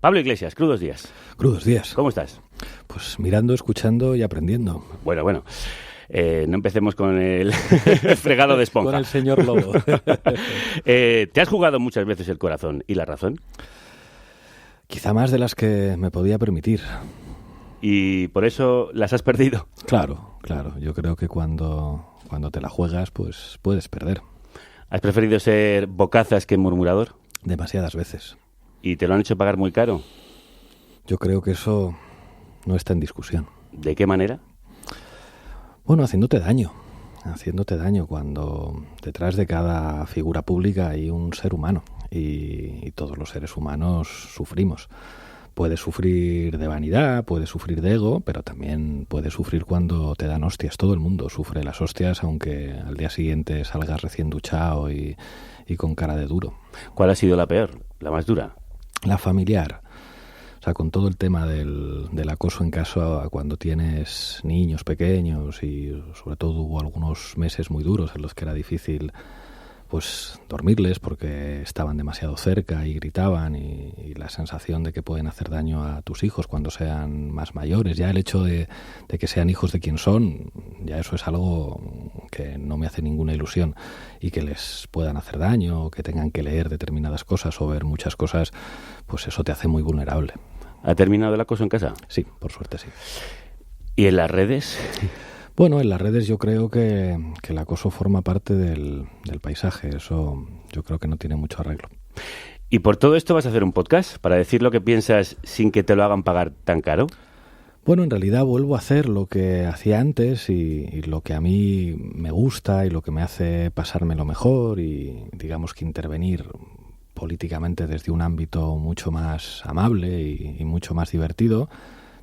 Pablo Iglesias, crudos días. Crudos días. ¿Cómo estás? Pues mirando, escuchando y aprendiendo. Bueno. No empecemos con el fregado de esponja. Con el señor Lobo. ¿Te has jugado muchas veces el corazón y la razón? Quizá más de las que me podía permitir. ¿Y por eso las has perdido? Claro. Yo creo que cuando te la juegas, pues puedes perder. ¿Has preferido ser bocazas que murmurador? Demasiadas veces. ¿Y te lo han hecho pagar muy caro? Yo creo que eso no está en discusión. ¿De qué manera? Bueno, haciéndote daño cuando detrás de cada figura pública hay un ser humano y todos los seres humanos sufrimos. Puedes sufrir de vanidad, puedes sufrir de ego, pero también puedes sufrir cuando te dan hostias. Todo el mundo sufre las hostias, aunque al día siguiente salgas recién duchado y con cara de duro. ¿Cuál ha sido la peor, la más dura? La familiar. O sea, con todo el tema del acoso en casa cuando tienes niños pequeños y sobre todo hubo algunos meses muy duros en los que era difícil pues dormirles porque estaban demasiado cerca y gritaban y la sensación de que pueden hacer daño a tus hijos cuando sean más mayores. Ya el hecho de que sean hijos de quien son, ya eso es algo que no me hace ninguna ilusión, y que les puedan hacer daño o que tengan que leer determinadas cosas o ver muchas cosas, pues eso te hace muy vulnerable. ¿Ha terminado el acoso en casa? Sí, por suerte sí. ¿Y en las redes? Bueno, en las redes yo creo que el acoso forma parte del paisaje. Eso yo creo que no tiene mucho arreglo. ¿Y por todo esto vas a hacer un podcast para decir lo que piensas sin que te lo hagan pagar tan caro? Bueno, en realidad vuelvo a hacer lo que hacía antes y lo que a mí me gusta y lo que me hace pasármelo mejor y digamos que intervenir políticamente desde un ámbito mucho más amable y mucho más divertido.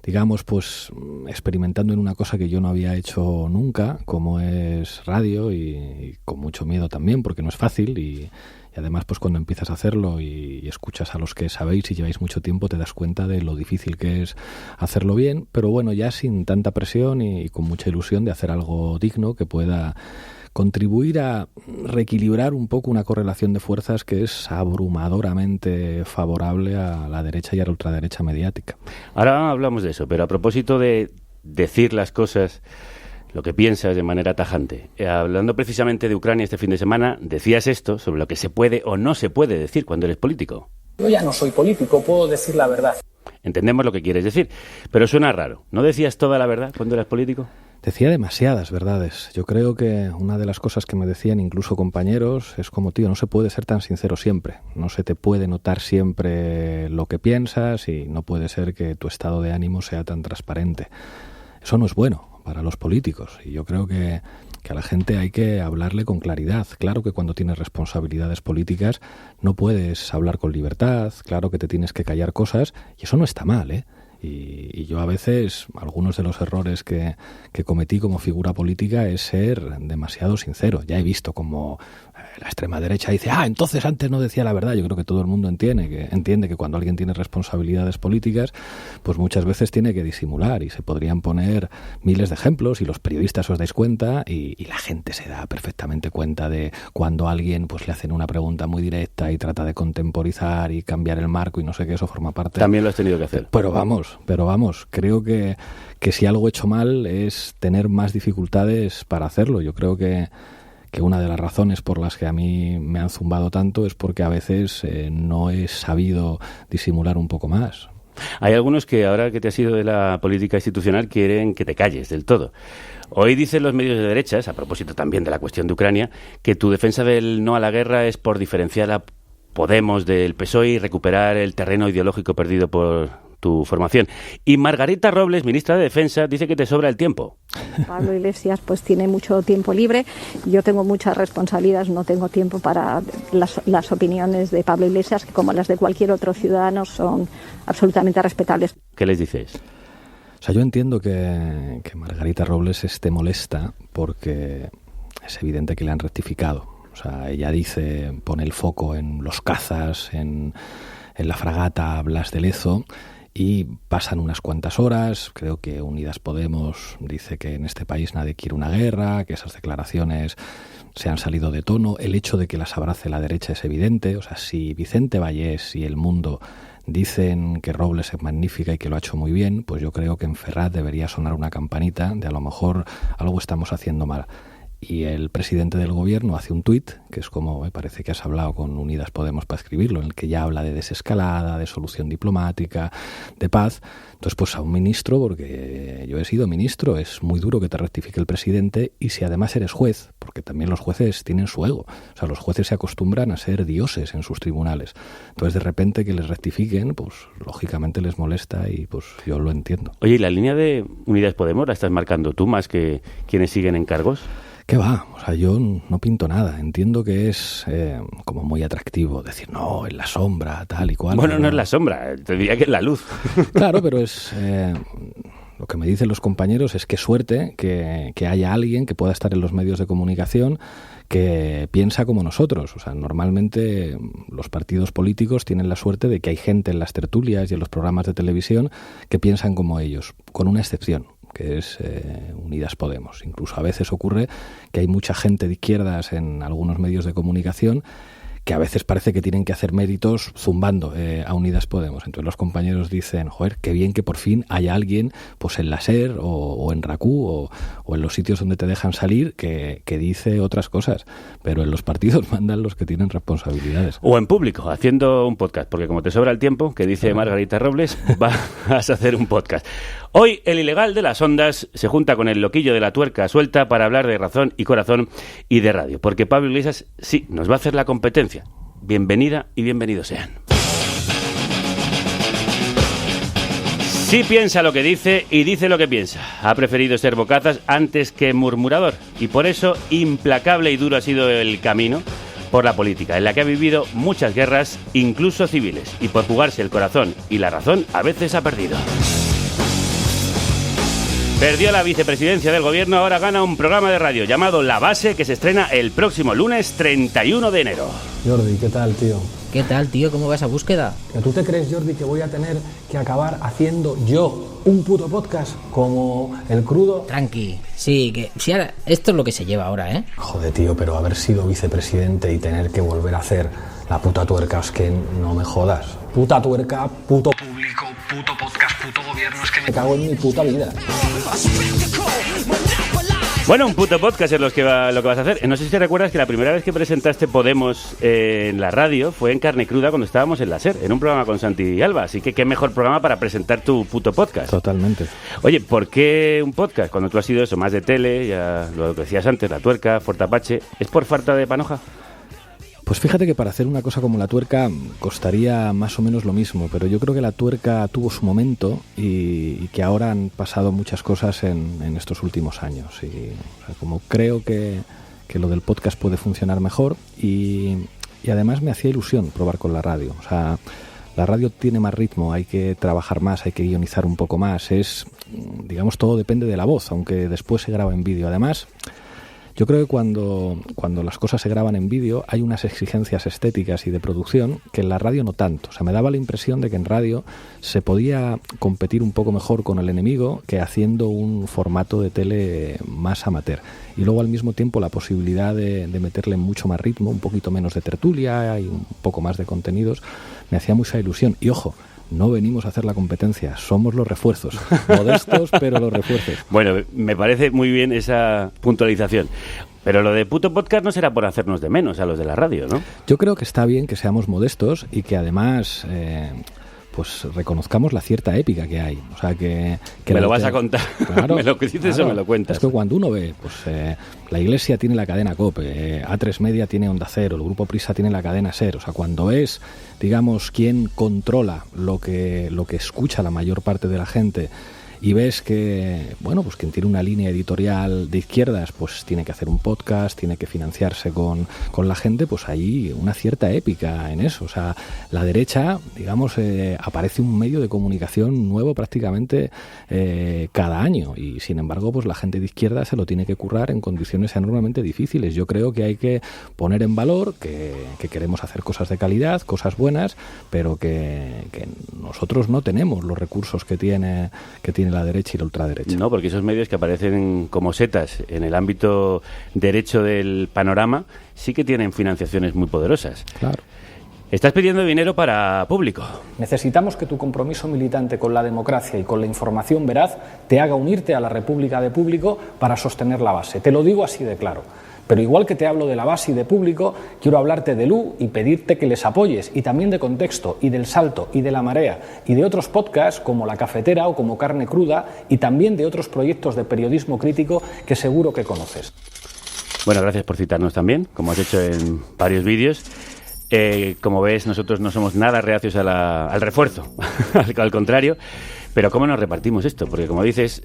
Digamos, pues experimentando en una cosa que yo no había hecho nunca, como es radio, y con mucho miedo también, porque no es fácil, y además pues cuando empiezas a hacerlo y escuchas a los que sabéis y lleváis mucho tiempo, te das cuenta de lo difícil que es hacerlo bien, pero bueno, ya sin tanta presión y con mucha ilusión de hacer algo digno que pueda contribuir a reequilibrar un poco una correlación de fuerzas que es abrumadoramente favorable a la derecha y a la ultraderecha mediática. Ahora hablamos de eso, pero a propósito de decir las cosas, lo que piensas de manera tajante. Hablando precisamente de Ucrania este fin de semana, decías esto sobre lo que se puede o no se puede decir cuando eres político. Yo ya no soy político, puedo decir la verdad. Entendemos lo que quieres decir, pero suena raro. ¿No decías toda la verdad cuando eras político? Decía demasiadas verdades. Yo creo que una de las cosas que me decían incluso compañeros es como, tío, no se puede ser tan sincero siempre. No se te puede notar siempre lo que piensas y no puede ser que tu estado de ánimo sea tan transparente. Eso no es bueno para los políticos y yo creo que a la gente hay que hablarle con claridad. Claro que cuando tienes responsabilidades políticas no puedes hablar con libertad, claro que te tienes que callar cosas y eso no está mal, ¿eh? Y yo a veces, algunos de los errores que cometí como figura política es ser demasiado sincero. Ya he visto como la extrema derecha dice, entonces antes no decía la verdad. Yo creo que todo el mundo entiende que cuando alguien tiene responsabilidades políticas, pues muchas veces tiene que disimular y se podrían poner miles de ejemplos y los periodistas os dais cuenta y la gente se da perfectamente cuenta de cuando a alguien pues le hacen una pregunta muy directa y trata de contemporizar y cambiar el marco y no sé qué, eso forma parte. También lo has tenido que hacer. Pero vamos, creo que si algo he hecho mal es tener más dificultades para hacerlo. Yo creo que una de las razones por las que a mí me han zumbado tanto es porque a veces no he sabido disimular un poco más. Hay algunos que ahora que te has ido de la política institucional quieren que te calles del todo. Hoy dicen los medios de derechas, a propósito también de la cuestión de Ucrania, que tu defensa del no a la guerra es por diferenciar a Podemos del PSOE y recuperar el terreno ideológico perdido por tu formación. Y Margarita Robles, ministra de Defensa, dice que te sobra el tiempo. Pablo Iglesias pues tiene mucho tiempo libre. Yo tengo muchas responsabilidades, no tengo tiempo para las opiniones de Pablo Iglesias, que como las de cualquier otro ciudadano son absolutamente respetables. ¿Qué les dices? O sea, yo entiendo que Margarita Robles esté molesta porque es evidente que le han rectificado. O sea, ella dice, pone el foco en los cazas, en la fragata Blas de Lezo, y pasan unas cuantas horas. Creo que Unidas Podemos dice que en este país nadie quiere una guerra, que esas declaraciones se han salido de tono. El hecho de que las abrace la derecha es evidente. O sea, si Vicente Vallés y El Mundo dicen que Robles es magnífica y que lo ha hecho muy bien, pues yo creo que en Ferraz debería sonar una campanita de a lo mejor algo estamos haciendo mal. Y el presidente del gobierno hace un tuit, que es como me parece que has hablado con Unidas Podemos para escribirlo, en el que ya habla de desescalada, de solución diplomática, de paz. Entonces, pues a un ministro, porque yo he sido ministro, es muy duro que te rectifique el presidente, y si además eres juez, porque también los jueces tienen su ego, o sea, los jueces se acostumbran a ser dioses en sus tribunales. Entonces, de repente que les rectifiquen, pues lógicamente les molesta y pues yo lo entiendo. Oye, ¿y la línea de Unidas Podemos la estás marcando tú más que quienes siguen en cargos? ¿Qué va? O sea, yo no pinto nada. Entiendo que es como muy atractivo decir, no, en la sombra, tal y cual. Bueno, no es la sombra, te diría que es la luz. Claro, pero es... lo que me dicen los compañeros es que suerte que haya alguien que pueda estar en los medios de comunicación que piensa como nosotros. O sea, normalmente los partidos políticos tienen la suerte de que hay gente en las tertulias y en los programas de televisión que piensan como ellos, con una excepción, que es Unidas Podemos. Incluso a veces ocurre que hay mucha gente de izquierdas en algunos medios de comunicación que a veces parece que tienen que hacer méritos zumbando a Unidas Podemos. Entonces los compañeros dicen, joder, qué bien que por fin haya alguien pues en la SER o en RACU o en los sitios donde te dejan salir que dice otras cosas. Pero en los partidos mandan los que tienen responsabilidades. O en público, haciendo un podcast, porque como te sobra el tiempo, que dice Margarita Robles, vas a hacer un podcast. Hoy el ilegal de las ondas se junta con el loquillo de la tuerca suelta para hablar de razón y corazón y de radio, porque Pablo Iglesias sí nos va a hacer la competencia. Bienvenida y bienvenidos sean. Sí piensa lo que dice y dice lo que piensa. Ha preferido ser bocazas antes que murmurador y por eso implacable y duro ha sido el camino por la política, en la que ha vivido muchas guerras, incluso civiles, y por jugarse el corazón y la razón a veces ha perdido. Perdió la vicepresidencia del gobierno, ahora gana un programa de radio llamado La Base, que se estrena el próximo lunes 31 de enero. Jordi, ¿qué tal, tío? ¿Qué tal, tío? ¿Cómo va esa búsqueda? ¿Tú te crees, Jordi, que voy a tener que acabar haciendo yo un puto podcast como El Crudo? Tranqui. Sí, ahora, esto es lo que se lleva ahora, ¿eh? Joder, tío, pero haber sido vicepresidente y tener que volver a hacer la puta tuerca, es que no me jodas. Puta tuerca, puto público, puto podcast, puto gobierno, es que me cago en mi puta vida. Bueno, un puto podcast es lo que vas a hacer. No sé si te recuerdas que la primera vez que presentaste Podemos en la radio fue en Carne Cruda cuando estábamos en la SER, en un programa con Santi Alba. Así que qué mejor programa para presentar tu puto podcast. Totalmente. Oye, ¿por qué un podcast? Cuando tú has sido eso, más de tele, ya lo que decías antes, La Tuerca, Fuerte Apache. ¿Es por falta de panoja? Pues fíjate que para hacer una cosa como La Tuerca costaría más o menos lo mismo, pero yo creo que La Tuerca tuvo su momento y que ahora han pasado muchas cosas en estos últimos años. Y, o sea, como creo que lo del podcast puede funcionar mejor y además me hacía ilusión probar con la radio. O sea, la radio tiene más ritmo, hay que trabajar más, hay que guionizar un poco más. Digamos, todo depende de la voz, aunque después se graba en vídeo. Además, yo creo que cuando las cosas se graban en vídeo hay unas exigencias estéticas y de producción que en la radio no tanto. O sea, me daba la impresión de que en radio se podía competir un poco mejor con el enemigo que haciendo un formato de tele más amateur. Y luego al mismo tiempo la posibilidad de meterle mucho más ritmo, un poquito menos de tertulia y un poco más de contenidos, me hacía mucha ilusión. Y ojo, no venimos a hacer la competencia, somos los refuerzos. Modestos, pero los refuerzos. Bueno, me parece muy bien esa puntualización. Pero lo de puto podcast no será por hacernos de menos a los de la radio, ¿no? Yo creo que está bien que seamos modestos y que además pues reconozcamos la cierta épica que hay. O sea, que me lo vas a contar. Claro, me lo que dices claro, o me lo cuentas. Es que cuando uno ve, pues la Iglesia tiene la cadena COPE, A3 Media tiene Onda Cero, el Grupo Prisa tiene la cadena SER. O sea, cuando es, digamos, quien controla lo que escucha la mayor parte de la gente y ves que, bueno, pues quien tiene una línea editorial de izquierdas, pues tiene que hacer un podcast, tiene que financiarse con la gente, pues hay una cierta épica en eso. O sea, la derecha, digamos, aparece un medio de comunicación nuevo prácticamente cada año y, sin embargo, pues la gente de izquierda se lo tiene que currar en condiciones enormemente difíciles. Yo creo que hay que poner en valor que queremos hacer cosas de calidad, cosas buenas, pero que nosotros no tenemos los recursos que tiene la derecha y la ultraderecha. No, porque esos medios que aparecen como setas en el ámbito derecho del panorama sí que tienen financiaciones muy poderosas. Claro. Estás pidiendo dinero para Público. Necesitamos que tu compromiso militante con la democracia y con la información veraz te haga unirte a la República de Público para sostener la base. Te lo digo así de claro. Pero igual que te hablo de la base y de Público, quiero hablarte de Lu y pedirte que les apoyes, y también de Contexto, y del Salto, y de La Marea, y de otros podcasts como La Cafetera o como Carne Cruda, y también de otros proyectos de periodismo crítico que seguro que conoces. Bueno, gracias por citarnos también, como has hecho en varios vídeos. Como ves, nosotros no somos nada reacios al refuerzo, al contrario. Pero ¿cómo nos repartimos esto? Porque, como dices,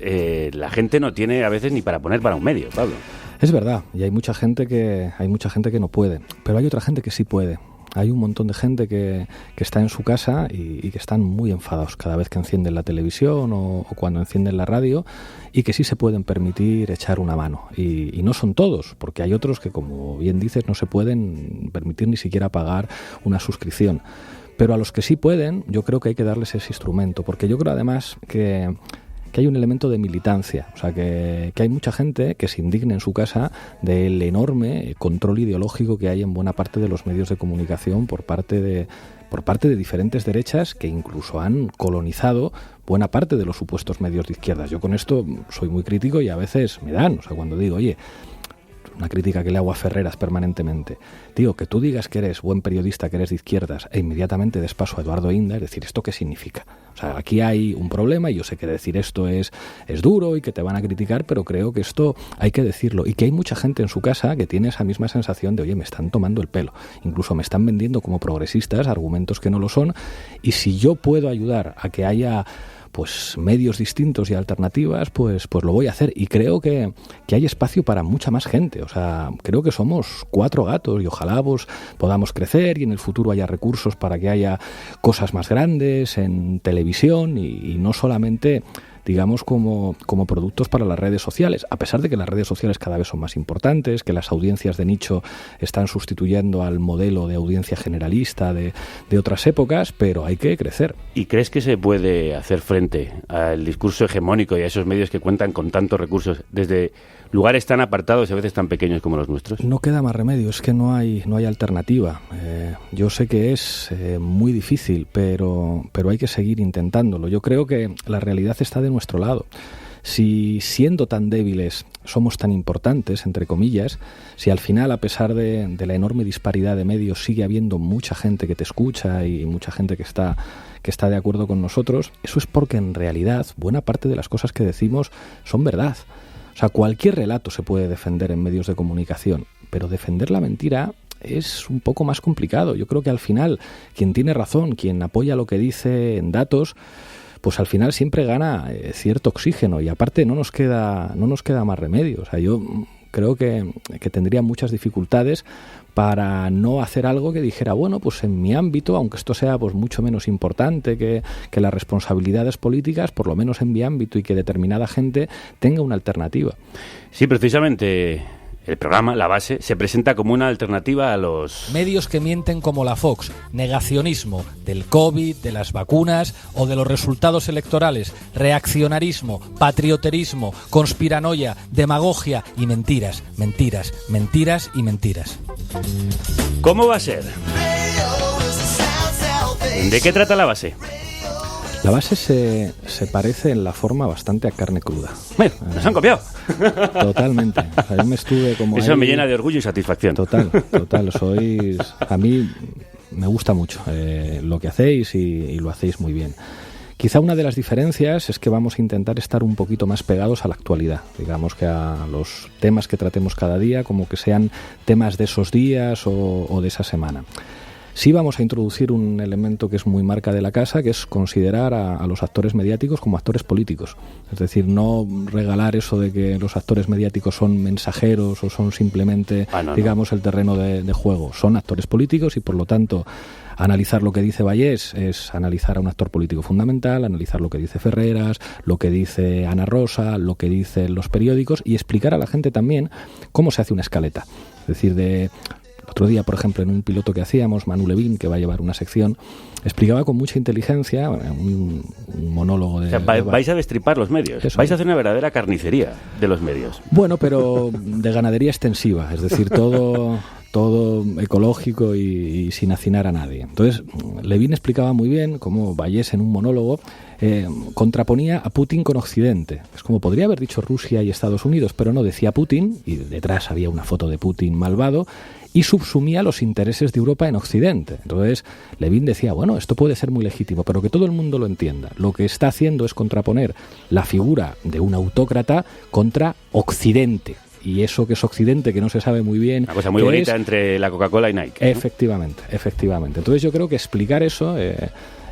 la gente no tiene a veces ni para poner para un medio, Pablo. Es verdad, y hay mucha gente que no puede, pero hay otra gente que sí puede. Hay un montón de gente que está en su casa y que están muy enfadados cada vez que encienden la televisión o cuando encienden la radio, y que sí se pueden permitir echar una mano. Y no son todos, porque hay otros que, como bien dices, no se pueden permitir ni siquiera pagar una suscripción. Pero a los que sí pueden, yo creo que hay que darles ese instrumento, porque yo creo además que hay un elemento de militancia, o sea, que hay mucha gente que se indigna en su casa del enorme control ideológico que hay en buena parte de los medios de comunicación por parte de diferentes derechas que incluso han colonizado buena parte de los supuestos medios de izquierdas. Yo con esto soy muy crítico y a veces me dan, o sea, cuando digo, oye, una crítica que le hago a Ferreras permanentemente, tío, que tú digas que eres buen periodista, que eres de izquierdas, e inmediatamente des paso a Eduardo Inda, es decir, ¿esto qué significa? O sea, aquí hay un problema y yo sé que decir esto es duro y que te van a criticar, pero creo que esto hay que decirlo, y que hay mucha gente en su casa que tiene esa misma sensación de, oye, me están tomando el pelo, incluso me están vendiendo como progresistas argumentos que no lo son, y si yo puedo ayudar a que haya pues medios distintos y alternativas, pues lo voy a hacer, y creo que hay espacio para mucha más gente. O sea, creo que somos 4 gatos y ojalá pues podamos crecer y en el futuro haya recursos para que haya cosas más grandes en televisión y no solamente, digamos, como productos para las redes sociales, a pesar de que las redes sociales cada vez son más importantes, que las audiencias de nicho están sustituyendo al modelo de audiencia generalista de otras épocas, pero hay que crecer. ¿Y crees que se puede hacer frente al discurso hegemónico y a esos medios que cuentan con tantos recursos desde lugares tan apartados y a veces tan pequeños como los nuestros? No queda más remedio, es que no hay alternativa. Yo sé que es muy difícil, pero hay que seguir intentándolo. Yo creo que la realidad está de nuestro lado. Si siendo tan débiles somos tan importantes, entre comillas, si al final, a pesar de la enorme disparidad de medios, sigue habiendo mucha gente que te escucha y mucha gente que está de acuerdo con nosotros, eso es porque en realidad buena parte de las cosas que decimos son verdad. O sea, cualquier relato se puede defender en medios de comunicación, pero defender la mentira es un poco más complicado. Yo creo que al final quien tiene razón, quien apoya lo que dice en datos, pues al final siempre gana cierto oxígeno, y aparte no nos queda más remedio. O sea, yo creo que tendría muchas dificultades para no hacer algo que dijera, bueno, pues en mi ámbito, aunque esto sea pues mucho menos importante que las responsabilidades políticas, por lo menos en mi ámbito, y que determinada gente tenga una alternativa. Sí, precisamente el programa, La Base, se presenta como una alternativa a los medios que mienten como la Fox, negacionismo del COVID, de las vacunas o de los resultados electorales, reaccionarismo, patrioterismo, conspiranoia, demagogia y mentiras, mentiras, mentiras y mentiras. ¿Cómo va a ser? ¿De qué trata La Base? La Base se parece en la forma bastante a Carne Cruda. Bueno, nos han copiado. Totalmente. O sea, yo me estuve como eso ahí, me llena de orgullo y satisfacción. Total. A mí me gusta mucho lo que hacéis y lo hacéis muy bien. Quizá una de las diferencias es que vamos a intentar estar un poquito más pegados a la actualidad, digamos, que a los temas que tratemos cada día, como que sean temas de esos días o de esa semana. Sí vamos a introducir un elemento que es muy marca de la casa, que es considerar a los actores mediáticos como actores políticos. Es decir, no regalar eso de que los actores mediáticos son mensajeros o son simplemente, digamos, el terreno de juego. Son actores políticos y, por lo tanto, analizar lo que dice Vallés es analizar a un actor político fundamental, analizar lo que dice Ferreras, lo que dice Ana Rosa, lo que dicen los periódicos, y explicar a la gente también cómo se hace una escaleta. Es decir, otro día, por ejemplo, en un piloto que hacíamos, Manu Levín, que va a llevar una sección, explicaba con mucha inteligencia un monólogo de... O sea, vais a destripar los medios, eso. Vais a hacer una verdadera carnicería de los medios. Bueno, pero de ganadería extensiva, es decir, todo todo ecológico y sin hacinar a nadie. Entonces, Levin explicaba muy bien cómo Vallès, en un monólogo, contraponía a Putin con Occidente. Es como podría haber dicho Rusia y Estados Unidos, pero no, decía Putin, y detrás había una foto de Putin malvado, y subsumía los intereses de Europa en Occidente. Entonces, Levin decía, bueno, esto puede ser muy legítimo, pero que todo el mundo lo entienda. Lo que está haciendo es contraponer la figura de un autócrata contra Occidente. Y eso que es Occidente, que no se sabe muy bien... Una cosa muy bonita entre la Coca-Cola y Nike, ¿no? Efectivamente. Entonces yo creo que explicar eso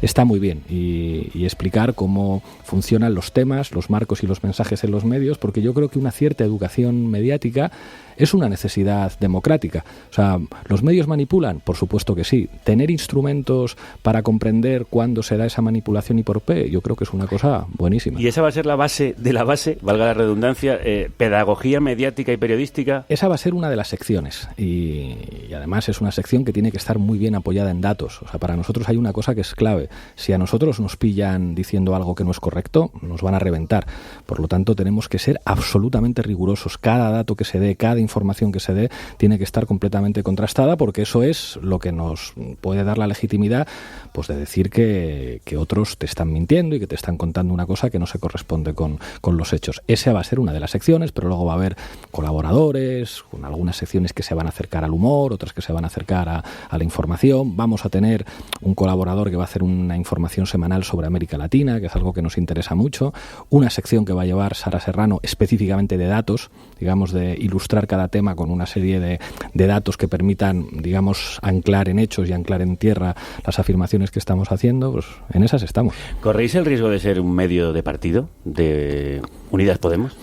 está muy bien y explicar cómo funcionan los temas, los marcos y los mensajes en los medios, porque yo creo que una cierta educación mediática es una necesidad democrática. O sea, ¿los medios manipulan? Por supuesto que sí. Tener instrumentos para comprender cuándo se da esa manipulación y por qué, yo creo que es una cosa buenísima. ¿Y esa va a ser la base de la base, valga la redundancia, pedagogía mediática y periodística? Esa va a ser una de las secciones y además es una sección que tiene que estar muy bien apoyada en datos. O sea, para nosotros hay una cosa que es clave. Si a nosotros nos pillan diciendo algo que no es correcto, nos van a reventar. Por lo tanto, tenemos que ser absolutamente rigurosos. Cada dato que se dé, cada información que se dé, tiene que estar completamente contrastada, porque eso es lo que nos puede dar la legitimidad, pues, de decir que otros te están mintiendo y que te están contando una cosa que no se corresponde con los hechos. Esa va a ser una de las secciones, pero luego va a haber colaboradores, con algunas secciones que se van a acercar al humor, otras que se van a acercar a la información. Vamos a tener un colaborador que va a hacer una información semanal sobre América Latina, que es algo que nos interesa mucho. Una sección que va a llevar Sara Serrano específicamente de datos, digamos, de ilustrar cada tema con una serie de datos que permitan, digamos, anclar en hechos y anclar en tierra las afirmaciones que estamos haciendo. Pues en esas estamos. ¿Corréis el riesgo de ser un medio de partido, de Unidas Podemos?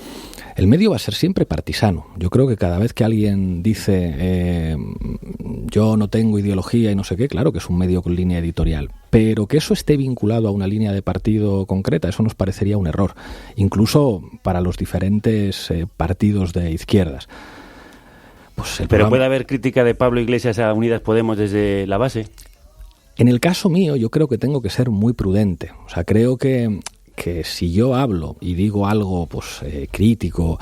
El medio va a ser siempre partisano. Yo creo que cada vez que alguien dice yo no tengo ideología y no sé qué, claro que es un medio con línea editorial, pero que eso esté vinculado a una línea de partido concreta, eso nos parecería un error, incluso para los diferentes partidos de izquierdas. Pues ¿Pero puede haber crítica de Pablo Iglesias a Unidas Podemos desde la base? En el caso mío, yo creo que tengo que ser muy prudente. O sea, creo que si yo hablo y digo algo pues crítico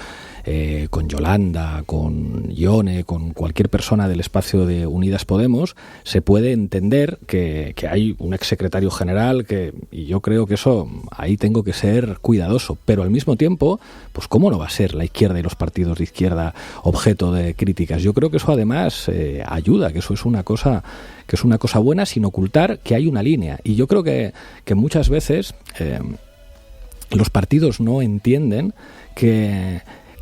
con Yolanda, con Ione, con cualquier persona del espacio de Unidas Podemos, se puede entender que hay un exsecretario general y yo creo que eso, ahí tengo que ser cuidadoso, pero al mismo tiempo, pues ¿cómo no va a ser la izquierda y los partidos de izquierda objeto de críticas? Yo creo que eso además ayuda, que eso es una cosa buena, sin ocultar que hay una línea, y yo creo que muchas veces los partidos no entienden que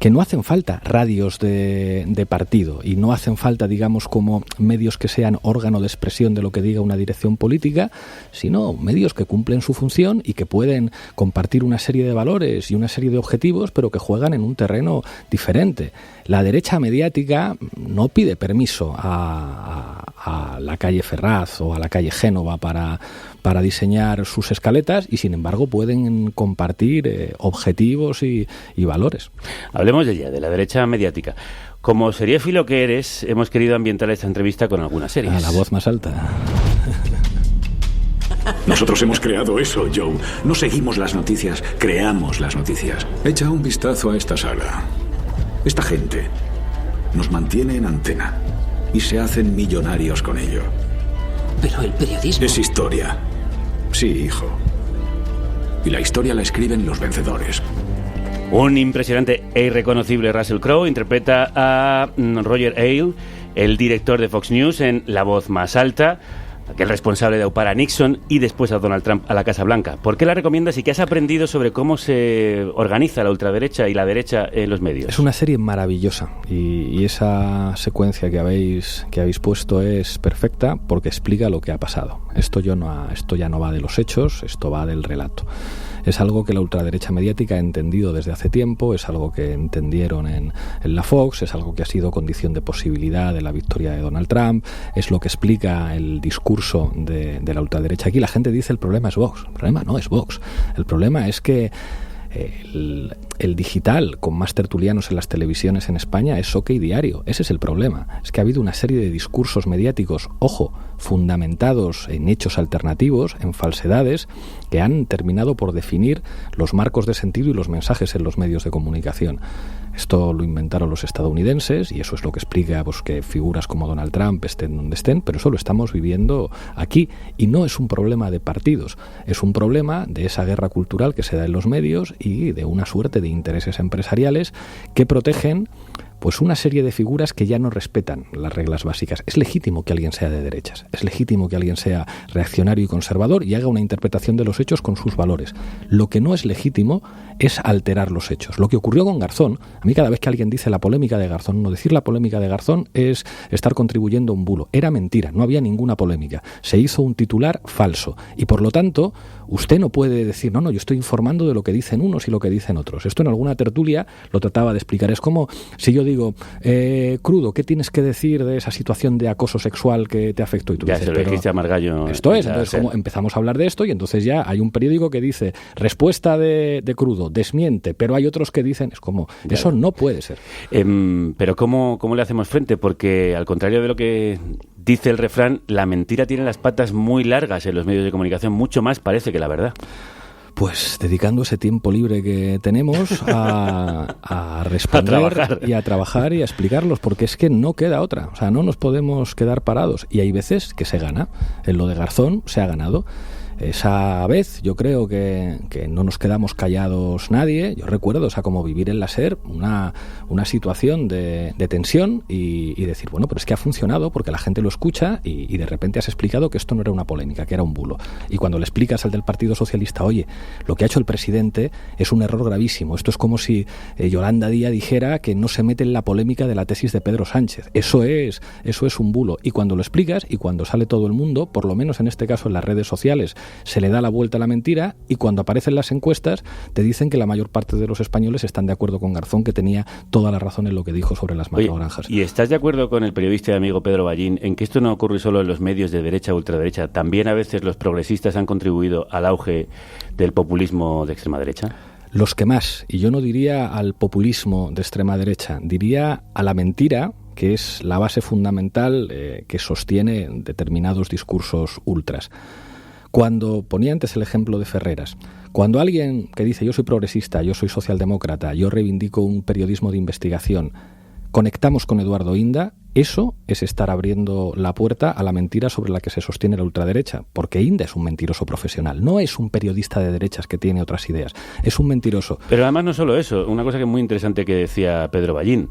no hacen falta radios de partido y no hacen falta, digamos, como medios que sean órgano de expresión de lo que diga una dirección política, sino medios que cumplen su función y que pueden compartir una serie de valores y una serie de objetivos, pero que juegan en un terreno diferente. La derecha mediática no pide permiso a la calle Ferraz o a la calle Génova para diseñar sus escaletas, y sin embargo pueden compartir objetivos y valores. Hablemos de ella, de la derecha mediática. Como seriéfilo que eres, hemos querido ambientar esta entrevista con algunas series. A la voz más alta. Nosotros hemos creado eso, Joe. No seguimos las noticias, creamos las noticias. Echa un vistazo a esta sala. Esta gente nos mantiene en antena y se hacen millonarios con ello. Pero el periodismo... Es historia. Sí, hijo. Y la historia la escriben los vencedores. Un impresionante e irreconocible Russell Crowe interpreta a Roger Ailes, el director de Fox News, en La voz más alta, aquel responsable de aupar a Nixon y después a Donald Trump a la Casa Blanca. ¿Por qué la recomiendas y qué has aprendido sobre cómo se organiza la ultraderecha y la derecha en los medios? Es una serie maravillosa y esa secuencia que habéis puesto es perfecta porque explica lo que ha pasado. Esto ya no va de los hechos, esto va del relato. Es algo que la ultraderecha mediática ha entendido desde hace tiempo, es algo que entendieron en la Fox, es algo que ha sido condición de posibilidad de la victoria de Donald Trump, es lo que explica el discurso de la ultraderecha. Aquí la gente dice el problema es Vox. El problema no es Vox. El problema es que el digital con más tertulianos en las televisiones en España es OK Diario. Ese es el problema. Es que ha habido una serie de discursos mediáticos, ojo, fundamentados en hechos alternativos, en falsedades, que han terminado por definir los marcos de sentido y los mensajes en los medios de comunicación. Esto lo inventaron los estadounidenses y eso es lo que explica pues, que figuras como Donald Trump estén donde estén, pero eso lo estamos viviendo aquí y no es un problema de partidos, es un problema de esa guerra cultural que se da en los medios y de una suerte de intereses empresariales que protegen pues una serie de figuras que ya no respetan las reglas básicas. Es legítimo que alguien sea de derechas, es legítimo que alguien sea reaccionario y conservador y haga una interpretación de los hechos con sus valores. Lo que no es legítimo es alterar los hechos. Lo que ocurrió con Garzón, a mí cada vez que alguien dice la polémica de Garzón, no decir la polémica de Garzón es estar contribuyendo a un bulo. Era mentira, no había ninguna polémica. Se hizo un titular falso y por lo tanto usted no puede decir, no, yo estoy informando de lo que dicen unos y lo que dicen otros. Esto en alguna tertulia lo trataba de explicar. Es como si yo digo, Crudo, ¿qué tienes que decir de esa situación de acoso sexual que te afectó? Y tú ya dices, se lo dijiste a Margallo. Esto es, entonces como empezamos a hablar de esto y entonces ya hay un periódico que dice, respuesta de Crudo, desmiente, pero hay otros que dicen, es como, ya, eso no puede ser. Pero ¿cómo le hacemos frente? Porque al contrario de lo que dice el refrán, la mentira tiene las patas muy largas en los medios de comunicación, mucho más parece que la verdad. Pues dedicando ese tiempo libre que tenemos a responder y a trabajar y a explicarlos, porque es que no queda otra. O sea, no nos podemos quedar parados. Y hay veces que se gana. En lo de Garzón se ha ganado. Esa vez yo creo que no nos quedamos callados nadie. Yo recuerdo, o sea, como vivir en la SER una situación de tensión y decir, bueno, pero es que ha funcionado porque la gente lo escucha y de repente has explicado que esto no era una polémica, que era un bulo. Y cuando le explicas al del Partido Socialista, oye, lo que ha hecho el presidente es un error gravísimo. Esto es como si Yolanda Díaz dijera que no se mete en la polémica de la tesis de Pedro Sánchez. Eso es un bulo. Y cuando lo explicas y cuando sale todo el mundo, por lo menos en este caso en las redes sociales, se le da la vuelta a la mentira y cuando aparecen las encuestas te dicen que la mayor parte de los españoles están de acuerdo con Garzón, que tenía toda la razón en lo que dijo sobre las macrogranjas. ¿Y estás de acuerdo con el periodista y amigo Pedro Ballín en que esto no ocurre solo en los medios de derecha o ultraderecha? ¿También a veces los progresistas han contribuido al auge del populismo de extrema derecha? Los que más, y yo no diría al populismo de extrema derecha, diría a la mentira, que es la base fundamental que sostiene determinados discursos ultras. Cuando ponía antes el ejemplo de Ferreras, cuando alguien que dice yo soy progresista, yo soy socialdemócrata, yo reivindico un periodismo de investigación, conectamos con Eduardo Inda, eso es estar abriendo la puerta a la mentira sobre la que se sostiene la ultraderecha, porque Inda es un mentiroso profesional, no es un periodista de derechas que tiene otras ideas, es un mentiroso. Pero además no solo eso, una cosa que es muy interesante que decía Pedro Ballín,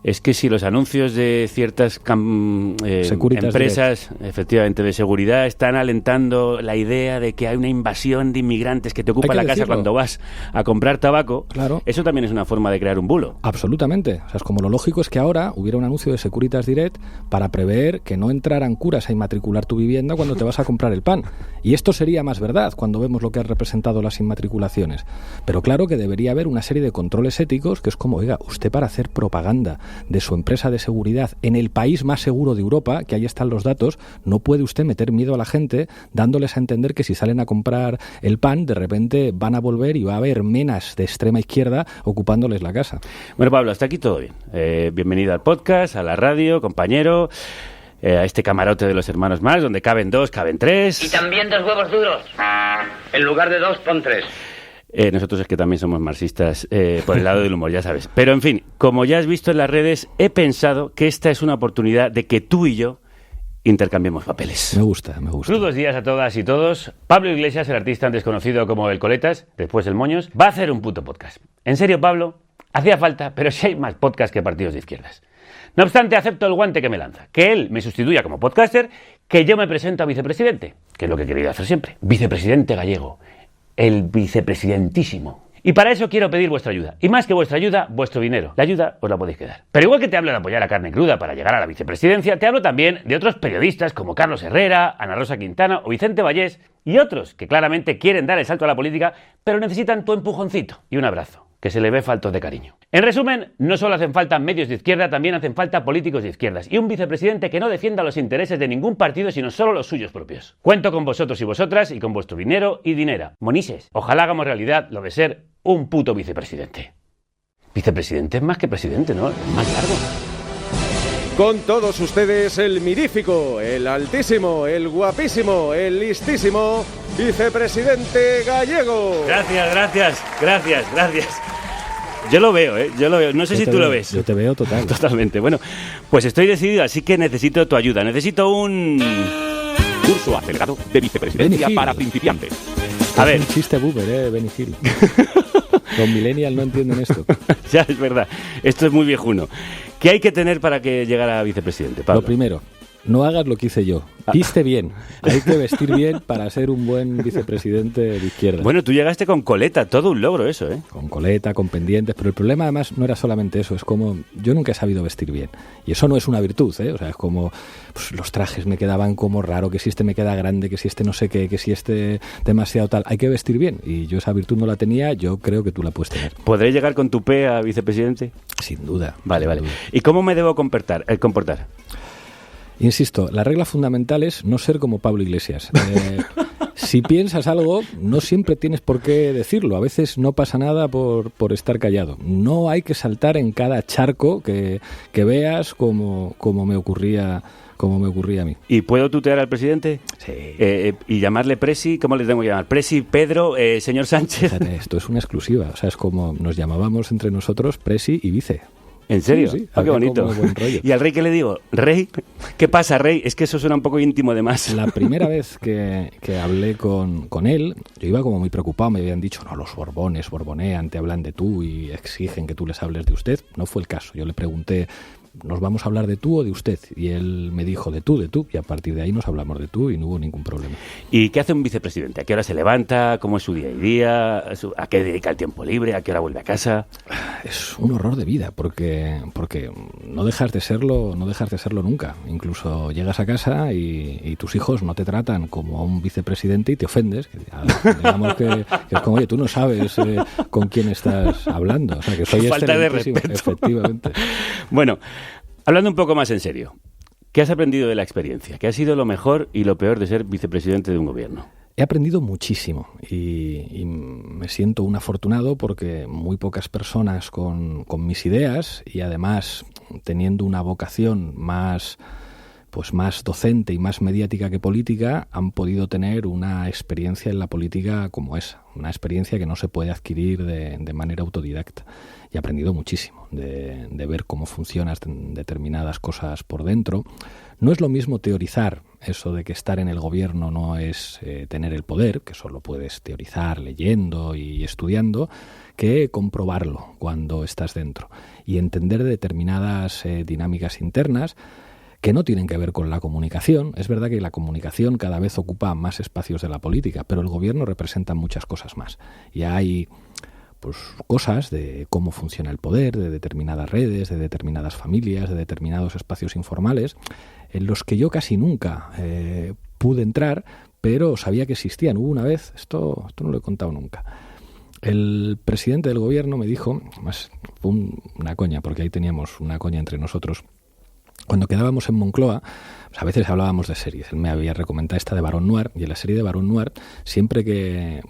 es que si los anuncios de ciertas empresas, efectivamente, de seguridad, están alentando la idea de que hay una invasión de inmigrantes que te ocupan la casa cuando vas a comprar tabaco, claro, eso también es una forma de crear un bulo. Absolutamente. O sea, es como lo lógico es que ahora hubiera un anuncio de Securitas Direct para prever que no entraran curas a inmatricular tu vivienda cuando te vas a comprar el pan. Y esto sería más verdad cuando vemos lo que han representado las inmatriculaciones. Pero claro que debería haber una serie de controles éticos que es como, oiga, usted para hacer propaganda de su empresa de seguridad en el país más seguro de Europa, que ahí están los datos, no puede usted meter miedo a la gente dándoles a entender que si salen a comprar el pan, de repente van a volver y va a haber menas de extrema izquierda ocupándoles la casa. Bueno, Pablo, hasta aquí todo bien. Bienvenido al podcast, a la radio, compañero, a este camarote de los hermanos Marx, donde caben 2, caben 3. Y también 2 huevos duros. En lugar de 2, pon 3. Nosotros es que también somos marxistas por el lado del humor, ya sabes. Pero, en fin, como ya has visto en las redes, he pensado que esta es una oportunidad de que tú y yo intercambiemos papeles. Me gusta, me gusta. Crudos días a todas y todos. Pablo Iglesias, el artista antes conocido como el Coletas, después el Moños, va a hacer un puto podcast. En serio, Pablo, hacía falta, pero sí hay más podcasts que partidos de izquierdas. No obstante, acepto el guante que me lanza. Que él me sustituya como podcaster, que yo me presento a vicepresidente, que es lo que he querido hacer siempre. Vicepresidente gallego. El vicepresidentísimo. Y para eso quiero pedir vuestra ayuda. Y más que vuestra ayuda, vuestro dinero. La ayuda os la podéis quedar. Pero igual que te hablo de apoyar a Carne Cruda para llegar a la vicepresidencia, te hablo también de otros periodistas como Carlos Herrera, Ana Rosa Quintana o Vicente Vallés y otros que claramente quieren dar el salto a la política, pero necesitan tu empujoncito y un abrazo, que se le ve falto de cariño. En resumen, no solo hacen falta medios de izquierda, también hacen falta políticos de izquierdas y un vicepresidente que no defienda los intereses de ningún partido, sino solo los suyos propios. Cuento con vosotros y vosotras y con vuestro dinero y dinera. Monises, ojalá hagamos realidad lo de ser un puto vicepresidente. Vicepresidente es más que presidente, ¿no? Es más largo. Con todos ustedes, el mirífico, el altísimo, el guapísimo, el listísimo vicepresidente gallego. Gracias. Yo lo veo, yo lo veo. No sé si tú lo ves. Yo te veo Totalmente. Bueno, pues estoy decidido, así que necesito tu ayuda. Necesito un curso acelerado de vicepresidencia para principiantes. A ver. Es un chiste boomer, Benny Hill. Los millennials no entienden esto. Ya, es verdad. Esto es muy viejuno. ¿Qué hay que tener para que llegara a vicepresidente, Pablo? Lo primero, no hagas lo que hice yo. Viste bien. Hay que vestir bien para ser un buen vicepresidente de izquierda. Bueno, tú llegaste con coleta, todo un logro eso, ¿eh? Con coleta, con pendientes, pero el problema además no era solamente eso, es como yo nunca he sabido vestir bien. Y eso no es una virtud, ¿eh? O sea, es como pues, los trajes me quedaban como raro, que si este me queda grande, que si este no sé qué, que si este demasiado tal. Hay que vestir bien. Y yo esa virtud no la tenía, yo creo que tú la puedes tener. ¿Podré llegar con tupé a vicepresidente? Sin duda. Vale. Sin duda. ¿Y cómo me debo comportar? Insisto, la regla fundamental es no ser como Pablo Iglesias. Si piensas algo, no siempre tienes por qué decirlo. A veces no pasa nada por estar callado. No hay que saltar en cada charco que veas como me ocurría a mí. ¿Y puedo tutear al presidente? Sí. ¿Y llamarle Presi? ¿Cómo le tengo que llamar? ¿Presi, Pedro, señor Sánchez? Fíjate, esto es una exclusiva. O sea, es como nos llamábamos entre nosotros Presi y Vice. ¿En serio? Sí, qué bonito. ¿Y al rey qué le digo? ¿Rey? ¿Qué pasa, rey? Es que eso suena un poco íntimo de más. La primera vez que hablé con él, yo iba como muy preocupado. Me habían dicho, no, los Borbones borbonean, te hablan de tú y exigen que tú les hables de usted. No fue el caso. Yo le pregunté, ¿nos vamos a hablar de tú o de usted? Y él me dijo de tú. Y a partir de ahí nos hablamos de tú y no hubo ningún problema. ¿Y qué hace un vicepresidente? ¿A qué hora se levanta? ¿Cómo es su día y día? ¿A qué dedica el tiempo libre? ¿A qué hora vuelve a casa? Es un horror de vida porque no dejas de serlo nunca. Incluso llegas a casa y tus hijos no te tratan como a un vicepresidente y te ofendes. Digamos que es como, oye, tú no sabes con quién estás hablando. O sea, que soy falta de respeto. Efectivamente. Bueno, hablando un poco más en serio, ¿qué has aprendido de la experiencia? ¿Qué ha sido lo mejor y lo peor de ser vicepresidente de un gobierno? He aprendido muchísimo y me siento un afortunado porque muy pocas personas con mis ideas y además teniendo una vocación más docente y más mediática que política han podido tener una experiencia en la política como esa, una experiencia que no se puede adquirir de manera autodidacta. Y he aprendido muchísimo de ver cómo funcionan determinadas cosas por dentro. No es lo mismo teorizar, eso de que estar en el gobierno no es tener el poder, que solo puedes teorizar leyendo y estudiando, que comprobarlo cuando estás dentro y entender determinadas dinámicas internas que no tienen que ver con la comunicación. Es verdad que la comunicación cada vez ocupa más espacios de la política, pero el gobierno representa muchas cosas más. Y hay cosas de cómo funciona el poder, de determinadas redes, de determinadas familias, de determinados espacios informales, en los que yo casi nunca pude entrar, pero sabía que existían. Hubo una vez, esto no lo he contado nunca, el presidente del gobierno me dijo, más fue una coña, porque ahí teníamos una coña entre nosotros, cuando quedábamos en Moncloa, pues a veces hablábamos de series. Él me había recomendado esta de Barón Noir, y en la serie de Barón Noir, siempre que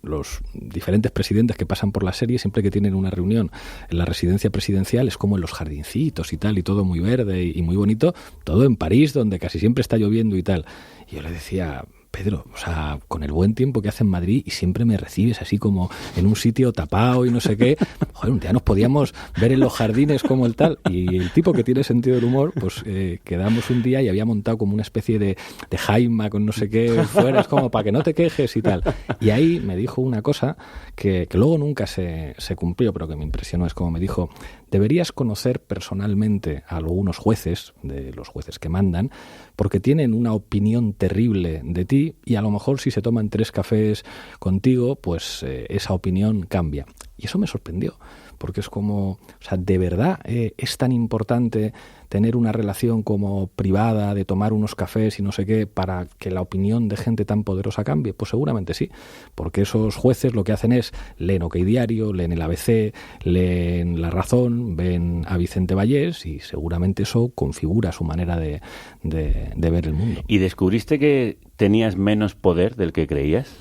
los diferentes presidentes que pasan por la serie, siempre que tienen una reunión en la residencia presidencial, es como en los jardincitos y tal, y todo muy verde y muy bonito, todo en París, donde casi siempre está lloviendo y tal. Y yo le decía, Pedro, o sea, con el buen tiempo que hace en Madrid y siempre me recibes así como en un sitio tapado y no sé qué, joder, un día nos podíamos ver en los jardines como el tal. Y el tipo que tiene sentido del humor, pues quedamos un día y había montado como una especie de jaima con no sé qué fuera, es como para que no te quejes y tal. Y ahí me dijo una cosa que luego nunca se cumplió, pero que me impresionó. Es como me dijo, deberías conocer personalmente a algunos jueces, de los jueces que mandan, porque tienen una opinión terrible de ti y a lo mejor si se toman 3 cafés contigo, pues esa opinión cambia. Y eso me sorprendió, porque es como, o sea, ¿de verdad es tan importante tener una relación como privada, de tomar unos cafés y no sé qué, para que la opinión de gente tan poderosa cambie? Pues seguramente sí, porque esos jueces lo que hacen es leen OK Diario, leen el ABC, leen La Razón, ven a Vicente Vallés y seguramente eso configura su manera de ver el mundo. ¿Y descubriste que tenías menos poder del que creías?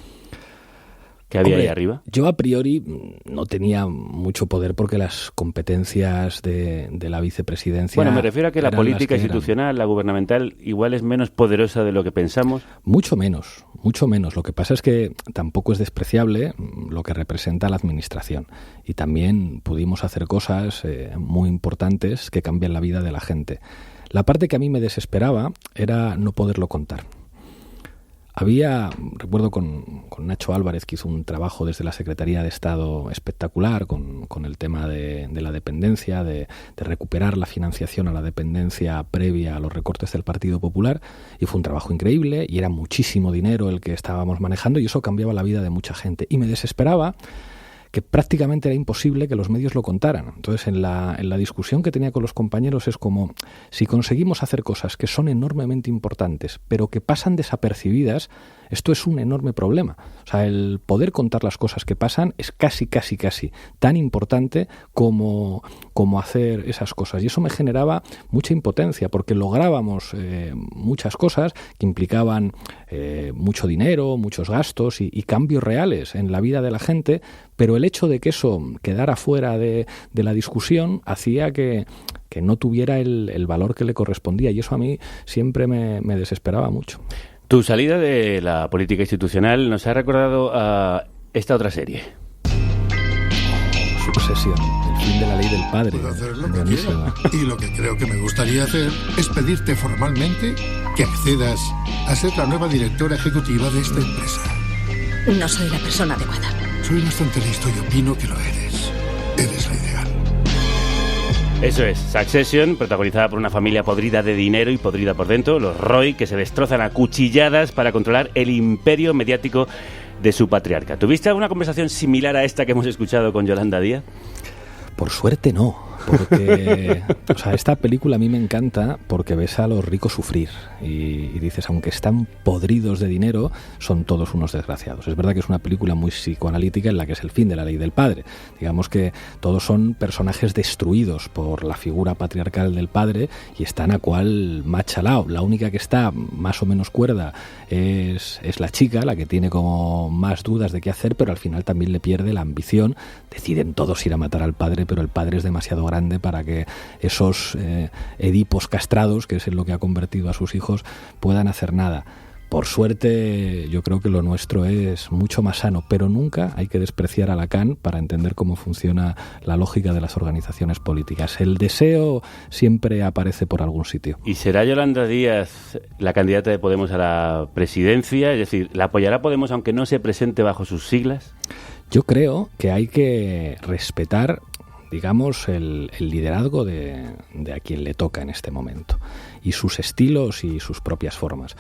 que había ahí arriba? Yo a priori no tenía mucho poder porque las competencias de la vicepresidencia... Bueno, me refiero a que la política institucional, la gubernamental, igual es menos poderosa de lo que pensamos. Mucho menos, mucho menos. Lo que pasa es que tampoco es despreciable lo que representa la administración. Y también pudimos hacer cosas muy importantes que cambian la vida de la gente. La parte que a mí me desesperaba era no poderlo contar. Recuerdo con Nacho Álvarez, que hizo un trabajo desde la Secretaría de Estado espectacular con el tema de la dependencia, de recuperar la financiación a la dependencia previa a los recortes del Partido Popular, y fue un trabajo increíble y era muchísimo dinero el que estábamos manejando y eso cambiaba la vida de mucha gente. Y me desesperaba que prácticamente era imposible que los medios lo contaran. Entonces, en la discusión que tenía con los compañeros es como, si conseguimos hacer cosas que son enormemente importantes, pero que pasan desapercibidas, esto es un enorme problema. O sea, el poder contar las cosas que pasan es casi tan importante como hacer esas cosas. Y eso me generaba mucha impotencia, porque lográbamos muchas cosas que implicaban mucho dinero, muchos gastos y cambios reales en la vida de la gente, pero el hecho de que eso quedara fuera de la discusión hacía que no tuviera el valor que le correspondía, y eso a mí siempre me desesperaba mucho. Tu salida de la política institucional nos ha recordado a esta otra serie. Succession, el fin de la ley del padre. Puedo hacer lo que quiera. Y lo que creo que me gustaría hacer es pedirte formalmente que accedas a ser la nueva directora ejecutiva de esta empresa. No soy la persona adecuada. Soy bastante listo y opino que lo eres. Eres la ideal. Eso es, Succession, protagonizada por una familia podrida de dinero y podrida por dentro, los Roy, que se destrozan a cuchilladas para controlar el imperio mediático de su patriarca. ¿Tuviste alguna conversación similar a esta que hemos escuchado con Yolanda Díaz? Por suerte no, porque esta película a mí me encanta porque ves a los ricos sufrir y dices, aunque están podridos de dinero, son todos unos desgraciados. Es verdad que es una película muy psicoanalítica en la que es el fin de la ley del padre. Digamos que todos son personajes destruidos por la figura patriarcal del padre y están a cual machalao. La única que está más o menos cuerda es la chica, la que tiene como más dudas de qué hacer, pero al final también le pierde la ambición. Deciden todos ir a matar al padre, pero el padre es demasiado grande para que esos edipos castrados, que es en lo que ha convertido a sus hijos, puedan hacer nada. Por suerte, yo creo que lo nuestro es mucho más sano, pero nunca hay que despreciar a Lacan para entender cómo funciona la lógica de las organizaciones políticas. El deseo siempre aparece por algún sitio. ¿Y será Yolanda Díaz la candidata de Podemos a la presidencia? Es decir, ¿la apoyará Podemos aunque no se presente bajo sus siglas? Yo creo que hay que respetar, digamos, el liderazgo de a quien le toca en este momento, y sus estilos y sus propias formas.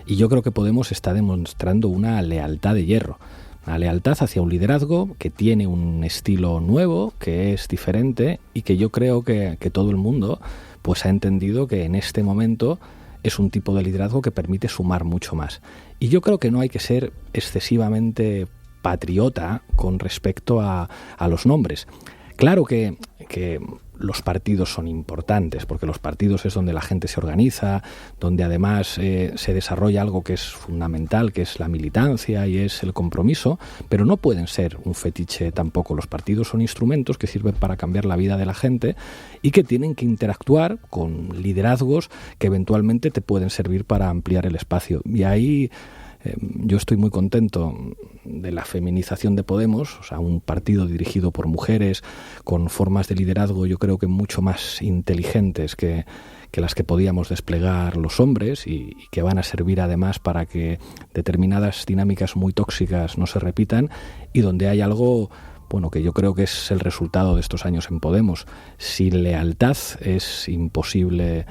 Y yo creo que Podemos está demostrando una lealtad de hierro, una lealtad hacia un liderazgo que tiene un estilo nuevo, que es diferente, y que yo creo que todo el mundo pues ha entendido que en este momento es un tipo de liderazgo que permite sumar mucho más. Y yo creo que no hay que ser excesivamente patriota con respecto a los nombres. Claro que los partidos son importantes, porque los partidos es donde la gente se organiza, donde además se desarrolla algo que es fundamental, que es la militancia y es el compromiso, pero no pueden ser un fetiche tampoco. Los partidos son instrumentos que sirven para cambiar la vida de la gente y que tienen que interactuar con liderazgos que eventualmente te pueden servir para ampliar el espacio. Y ahí yo estoy muy contento de la feminización de Podemos, o sea, un partido dirigido por mujeres con formas de liderazgo yo creo que mucho más inteligentes que las que podíamos desplegar los hombres y que van a servir además para que determinadas dinámicas muy tóxicas no se repitan, y donde hay algo que yo creo que es el resultado de estos años en Podemos. Sin lealtad es imposible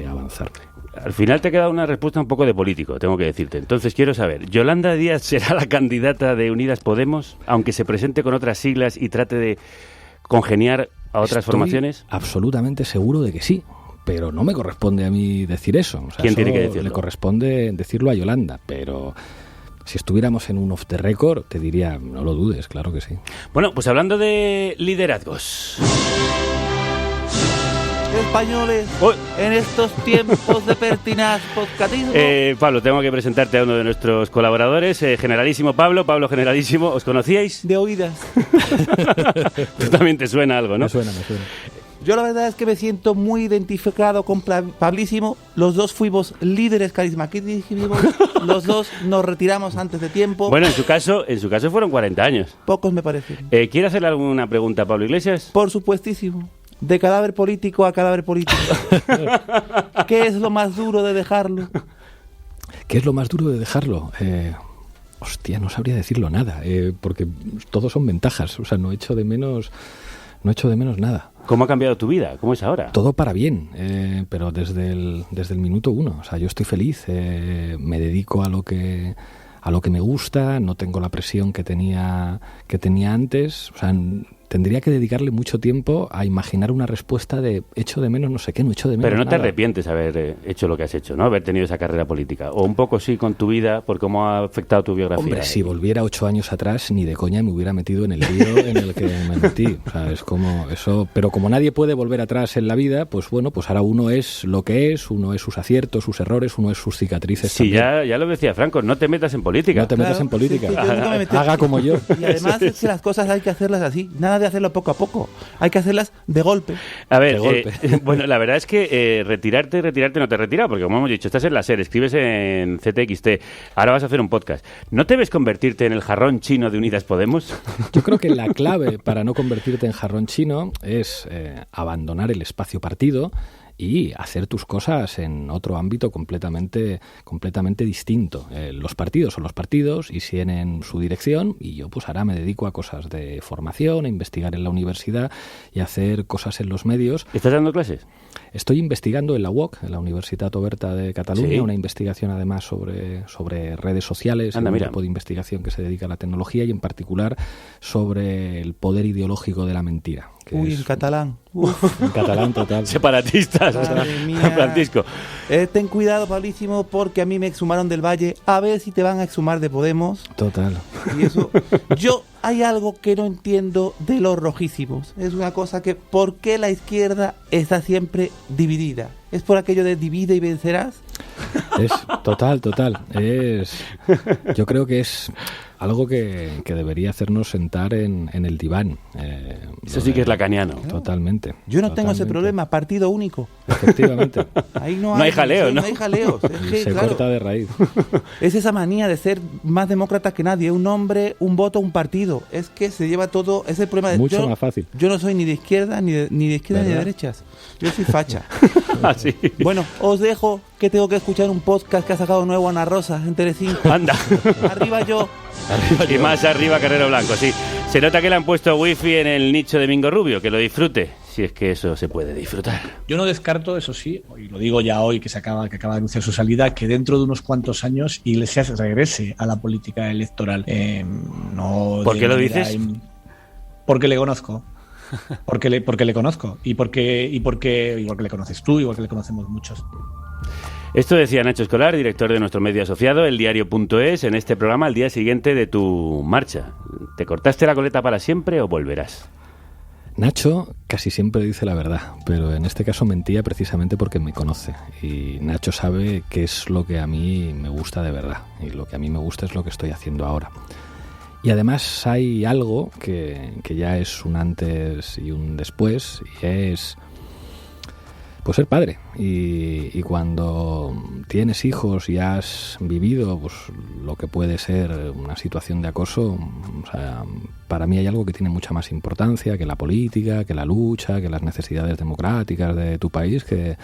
avanzar. Al final te ha quedado una respuesta un poco de político, tengo que decirte. Entonces quiero saber, ¿Yolanda Díaz será la candidata de Unidas Podemos, aunque se presente con otras siglas y trate de congeniar a otras formaciones? Absolutamente seguro de que sí, pero no me corresponde a mí decir eso. O sea, ¿quién tiene que decirlo? Le corresponde decirlo a Yolanda, pero si estuviéramos en un off the record, te diría, no lo dudes, claro que sí. Bueno, pues hablando de liderazgos. españoles en estos tiempos de pertinaz podcatismo. Pablo, tengo que presentarte a uno de nuestros colaboradores, Generalísimo Pablo Generalísimo. ¿Os conocíais? De oídas. Tú también te suena algo, ¿no? Me suena. Yo la verdad es que me siento muy identificado con Pablísimo. Los dos fuimos líderes carismáticos. Los dos nos retiramos antes de tiempo. Bueno, en su caso fueron 40 años. Pocos me parecen. ¿Quiere hacerle alguna pregunta a Pablo Iglesias? Por supuestísimo. De cadáver político a cadáver político. ¿Qué es lo más duro de dejarlo? ¿Qué es lo más duro de dejarlo? Hostia, no sabría decirlo nada, porque todos son ventajas. O sea, no echo de menos nada. ¿Cómo ha cambiado tu vida? ¿Cómo es ahora? Todo para bien, pero desde el minuto uno. O sea, yo estoy feliz, me dedico a lo que me gusta, no tengo la presión que tenía antes. O sea, tendría que dedicarle mucho tiempo a imaginar una respuesta de echo de menos no sé qué, no echo de menos Pero no nada. te arrepientes de haber hecho lo que has hecho, ¿no? Haber tenido esa carrera política. O un poco sí con tu vida, por cómo ha afectado tu biografía. Hombre, si volviera 8 años atrás, ni de coña me hubiera metido en el lío en el que me metí. O sea, es como eso. Pero como nadie puede volver atrás en la vida, pues bueno, pues ahora uno es lo que es, uno es sus aciertos, sus errores, uno es sus cicatrices. Sí, también. ya lo decía Franco, no te metas en política. No te metas en política. Sí, yo nunca me metí. Haga como yo. Y además es que las cosas hay que hacerlas así, nada de hacerlo poco a poco. Hay que hacerlas de golpe. A ver, bueno, la verdad es que retirarte no te retira, porque como hemos dicho, estás en la SER, escribes en CTXT, ahora vas a hacer un podcast. ¿No te ves convertirte en el jarrón chino de Unidas Podemos? Yo creo que la clave para no convertirte en jarrón chino es abandonar el espacio partido y hacer tus cosas en otro ámbito completamente distinto. Los partidos son los partidos y tienen su dirección, y yo pues ahora me dedico a cosas de formación, a investigar en la universidad y a hacer cosas en los medios. ¿Estás dando clases? Estoy investigando en la UOC, en la Universitat Oberta de Cataluña, ¿Sí? Una investigación además sobre redes sociales, un grupo de investigación que se dedica a la tecnología y en particular sobre el poder ideológico de la mentira. En catalán. En catalán total. Separatistas, Francisco. Ten cuidado, Pablísimo, porque a mí me exhumaron del Valle. A ver si te van a exhumar de Podemos. Total. Y eso, hay algo que no entiendo de los rojísimos. Es una cosa que, ¿por qué la izquierda está siempre dividida? ¿Es por aquello de divide y vencerás? Es total. Yo creo que es algo que debería hacernos sentar en el diván. Eso sí que es lacaniano. Totalmente. Yo no tengo ese problema, partido único. Efectivamente. Ahí no hay jaleo, ¿no? No hay jaleos. Es que, se corta de raíz. Es esa manía de ser más demócrata que nadie. Un nombre, un voto, un partido. Es que se lleva todo. Es el problema de... Mucho más fácil. Yo no soy ni de izquierda ni de izquierda ni de derechas. Yo soy facha. Así. Bueno, os dejo que tengo que escuchar un podcast que ha sacado nuevo Ana Rosa en Telecinco. Anda. Arriba yo. Y más arriba Carrero Blanco, sí. Se nota que le han puesto wifi en el nicho de Mingo Rubio, que lo disfrute, si es que eso se puede disfrutar. Yo no descarto, eso sí, y lo digo ya hoy que acaba de anunciar su salida, que dentro de unos cuantos años Iglesias regrese a la política electoral. ¿Por qué lo dices? Porque le conozco. Porque le conozco. Y porque igual que le conoces tú, igual que le conocemos muchos. Esto decía Nacho Escolar, director de nuestro medio asociado, eldiario.es, en este programa al día siguiente de tu marcha. ¿Te cortaste la coleta para siempre o volverás? Nacho casi siempre dice la verdad, pero en este caso mentía precisamente porque me conoce. Y Nacho sabe qué es lo que a mí me gusta de verdad. Y lo que a mí me gusta es lo que estoy haciendo ahora. Y además hay algo que ya es un antes y un después, y es... pues ser padre. Y cuando tienes hijos y has vivido pues lo que puede ser una situación de acoso, o sea, para mí hay algo que tiene mucha más importancia que la política, que la lucha, que las necesidades democráticas de tu país, que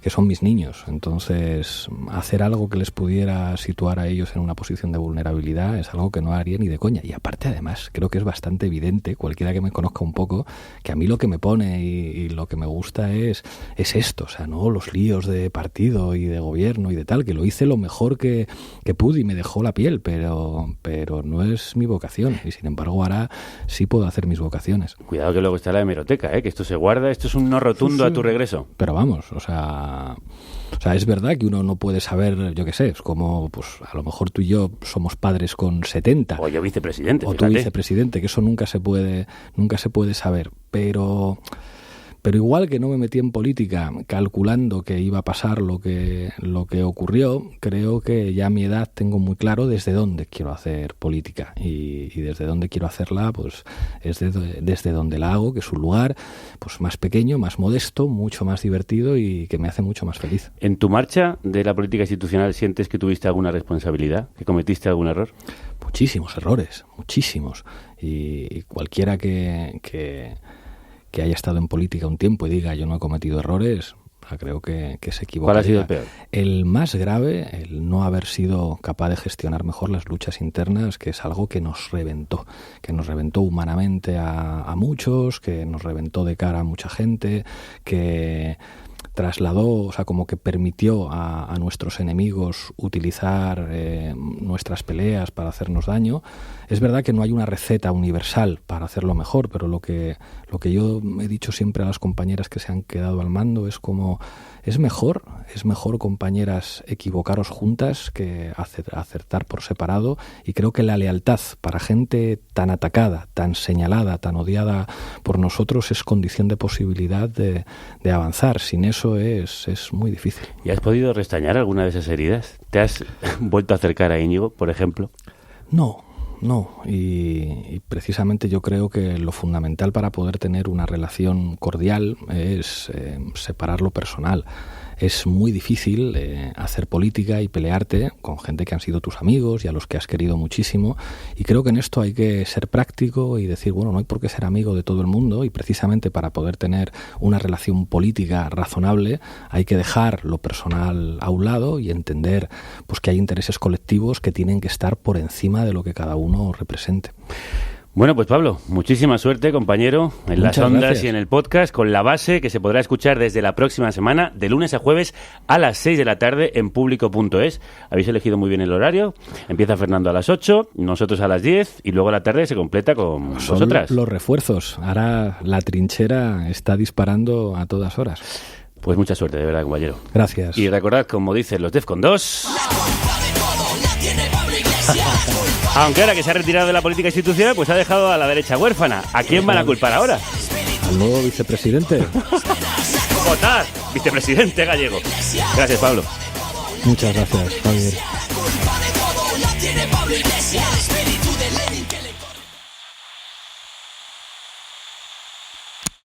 son mis niños. Entonces, hacer algo que les pudiera situar a ellos en una posición de vulnerabilidad es algo que no haría ni de coña. Y aparte, además, creo que es bastante evidente, cualquiera que me conozca un poco, que a mí lo que me pone y lo que me gusta es esto. O sea, no los líos de partido y de gobierno y de tal, que lo hice lo mejor que pude y me dejó la piel, pero no es mi vocación. Y sin embargo, ahora sí puedo hacer mis vocaciones. Cuidado que luego está la hemeroteca, que esto se guarda, esto es un no rotundo a tu regreso. Pero vamos, o sea, es verdad que uno no puede saber, yo qué sé, es como, pues a lo mejor tú y yo somos padres con 70. O yo vicepresidente. O tú vicepresidente, que eso nunca se puede saber. Pero Pero igual que no me metí en política calculando que iba a pasar lo que ocurrió, creo que ya a mi edad tengo muy claro desde dónde quiero hacer política, y desde dónde quiero hacerla pues es desde donde la hago, que es un lugar pues más pequeño, más modesto, mucho más divertido y que me hace mucho más feliz. ¿En tu marcha de la política institucional sientes que tuviste alguna responsabilidad, que cometiste algún error? Muchísimos errores, muchísimos. Y cualquiera que haya estado en política un tiempo y diga yo no he cometido errores, creo que se equivoca. ¿Cuál ha sido el peor? El más grave, el no haber sido capaz de gestionar mejor las luchas internas, que es algo que nos reventó humanamente a muchos, que nos reventó de cara a mucha gente, que trasladó, o sea, como que permitió a nuestros enemigos utilizar nuestras peleas para hacernos daño. Es verdad que no hay una receta universal para hacerlo mejor, pero lo que yo he dicho siempre a las compañeras que se han quedado al mando es como es mejor, compañeras, equivocaros juntas que acertar por separado, y creo que la lealtad para gente tan atacada, tan señalada, tan odiada por nosotros es condición de posibilidad de avanzar. Sin eso es muy difícil. ¿Y has podido restañar alguna de esas heridas? ¿Te has vuelto a acercar a Íñigo, por ejemplo? No, y precisamente yo creo que lo fundamental para poder tener una relación cordial es separar lo personal. Es muy difícil hacer política y pelearte con gente que han sido tus amigos y a los que has querido muchísimo, y creo que en esto hay que ser práctico y decir, bueno, no hay por qué ser amigo de todo el mundo, y precisamente para poder tener una relación política razonable hay que dejar lo personal a un lado y entender pues que hay intereses colectivos que tienen que estar por encima de lo que cada uno represente. Bueno, pues Pablo, muchísima suerte, compañero, en las ondas y en el podcast, con La Base, que se podrá escuchar desde la próxima semana, de lunes a jueves a las 6 de la tarde en público.es. Habéis elegido muy bien el horario. Empieza Fernando a las 8, nosotros a las 10, y luego la tarde se completa con vosotras. Son los refuerzos. Ahora la trinchera está disparando a todas horas. Pues mucha suerte, de verdad, compañero. Gracias. Y recordad, como dicen los Defcon 2... Aunque ahora que se ha retirado de la política institucional, pues ha dejado a la derecha huérfana. ¿A quién van a culpar ahora? Al nuevo vicepresidente. ¡Votad! Vicepresidente gallego. Gracias, Pablo. Muchas gracias, Javier.